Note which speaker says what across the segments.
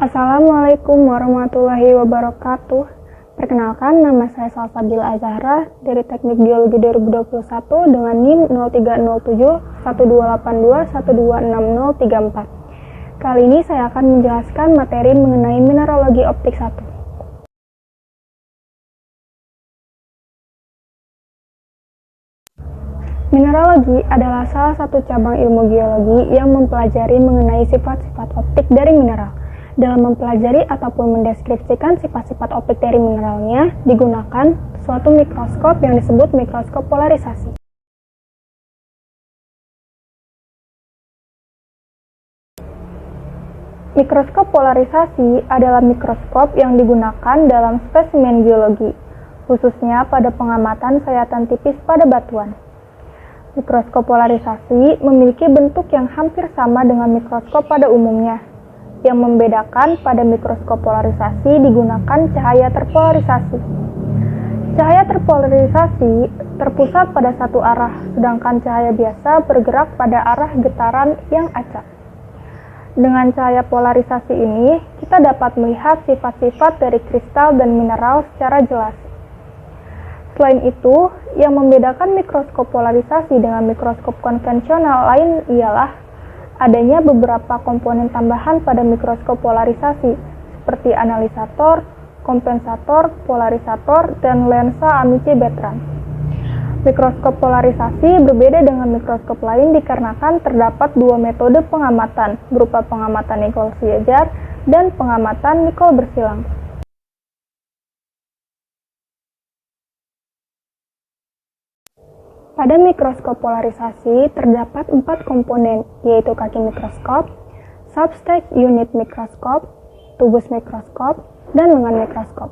Speaker 1: Assalamualaikum warahmatullahi wabarakatuh. Perkenalkan, nama saya Salsabila Azahra dari Teknik Biologi 2021 dengan NIM 0307 1282 126034. Kali ini saya akan menjelaskan materi mengenai mineralogi optik 1. Mineralogi adalah salah satu cabang ilmu geologi yang mempelajari mengenai sifat-sifat optik dari mineral. Dalam mempelajari ataupun mendeskripsikan sifat-sifat optik dari mineralnya, digunakan suatu mikroskop yang disebut mikroskop polarisasi. Mikroskop polarisasi adalah mikroskop yang digunakan dalam spesimen geologi, khususnya pada pengamatan sayatan tipis pada batuan. Mikroskop polarisasi memiliki bentuk yang hampir sama dengan mikroskop pada umumnya. Yang membedakan pada mikroskop polarisasi digunakan cahaya terpolarisasi. Cahaya terpolarisasi terpusat pada satu arah, sedangkan cahaya biasa bergerak pada arah getaran yang acak. Dengan cahaya polarisasi ini, kita dapat melihat sifat-sifat dari kristal dan mineral secara jelas. Selain itu, yang membedakan mikroskop polarisasi dengan mikroskop konvensional lain ialah adanya beberapa komponen tambahan pada mikroskop polarisasi, seperti analisator, kompensator, polarisator, dan lensa Amici Bertrand. Mikroskop polarisasi berbeda dengan mikroskop lain dikarenakan terdapat dua metode pengamatan, berupa pengamatan Nicholl sejajar dan pengamatan Nicholl bersilang. Pada mikroskop polarisasi terdapat 4 komponen, yaitu kaki mikroskop, substage unit mikroskop, tubus mikroskop, dan lengan mikroskop.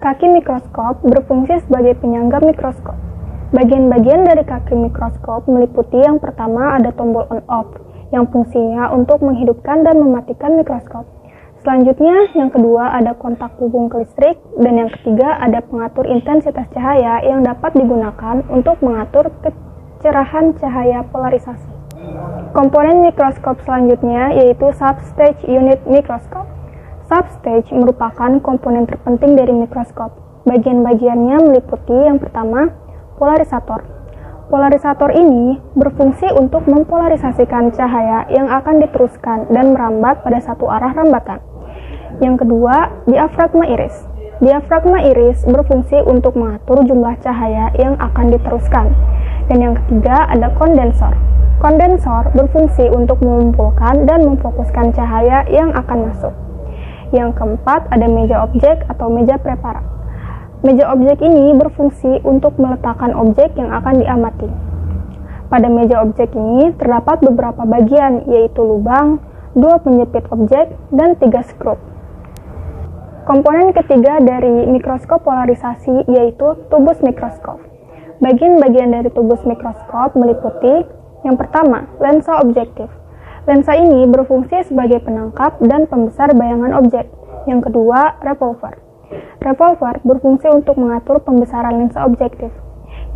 Speaker 1: Kaki mikroskop berfungsi sebagai penyangga mikroskop. Bagian-bagian dari kaki mikroskop meliputi yang pertama ada tombol on-off, yang fungsinya untuk menghidupkan dan mematikan mikroskop. Selanjutnya, yang kedua ada kontak hubung ke listrik, dan yang ketiga ada pengatur intensitas cahaya yang dapat digunakan untuk mengatur kecerahan cahaya polarisasi. Komponen mikroskop selanjutnya yaitu substage unit mikroskop. Substage merupakan komponen terpenting dari mikroskop. Bagian-bagiannya meliputi yang pertama, polarisator. Polarisator ini berfungsi untuk mempolarisasikan cahaya yang akan diteruskan dan merambat pada satu arah rambatan. Yang kedua, diafragma iris. Diafragma iris berfungsi untuk mengatur jumlah cahaya yang akan diteruskan. Dan yang ketiga, ada kondensor. Kondensor berfungsi untuk mengumpulkan dan memfokuskan cahaya yang akan masuk. Yang keempat, ada meja objek atau meja preparat. Meja objek ini berfungsi untuk meletakkan objek yang akan diamati. Pada meja objek ini terdapat beberapa bagian, yaitu lubang, 2 penjepit objek, dan 3 skrup. Komponen ketiga dari mikroskop polarisasi yaitu tubus mikroskop. Bagian-bagian dari tubus mikroskop meliputi yang pertama, lensa objektif. Lensa ini berfungsi sebagai penangkap dan pembesar bayangan objek. Yang kedua, revolver. Revolver berfungsi untuk mengatur pembesaran lensa objektif.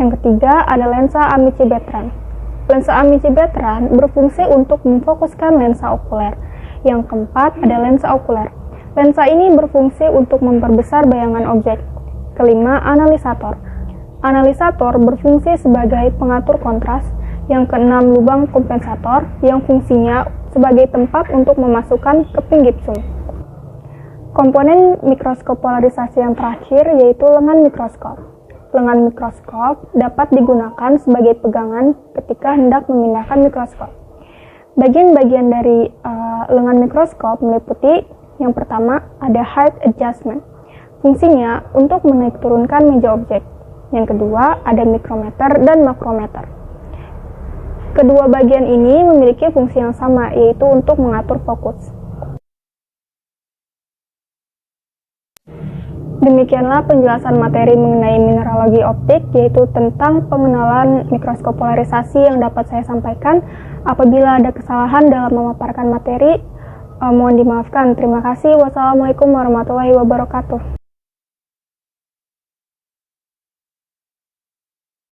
Speaker 1: Yang ketiga, ada lensa Amici Bertrand. Lensa Amici Bertrand berfungsi untuk memfokuskan lensa okuler. Yang keempat, ada lensa okuler. Lensa ini berfungsi untuk memperbesar bayangan objek. Kelima, analisator. Analisator berfungsi sebagai pengatur kontras. Yang keenam, lubang kompensator yang fungsinya sebagai tempat untuk memasukkan keping gipsum. Komponen mikroskop polarisasi yang terakhir yaitu lengan mikroskop. Lengan mikroskop dapat digunakan sebagai pegangan ketika hendak memindahkan mikroskop. Bagian-bagian dari lengan mikroskop meliputi yang pertama ada height adjustment. Fungsinya untuk menaik turunkan meja objek. Yang kedua ada mikrometer dan makrometer. Kedua bagian ini memiliki fungsi yang sama, yaitu untuk mengatur fokus. Demikianlah penjelasan materi mengenai mineralogi optik, yaitu tentang pengenalan mikroskop polarisasi yang dapat saya sampaikan. Apabila ada kesalahan dalam memaparkan materi, mohon dimaafkan. Terima kasih. Wassalamualaikum warahmatullahi wabarakatuh.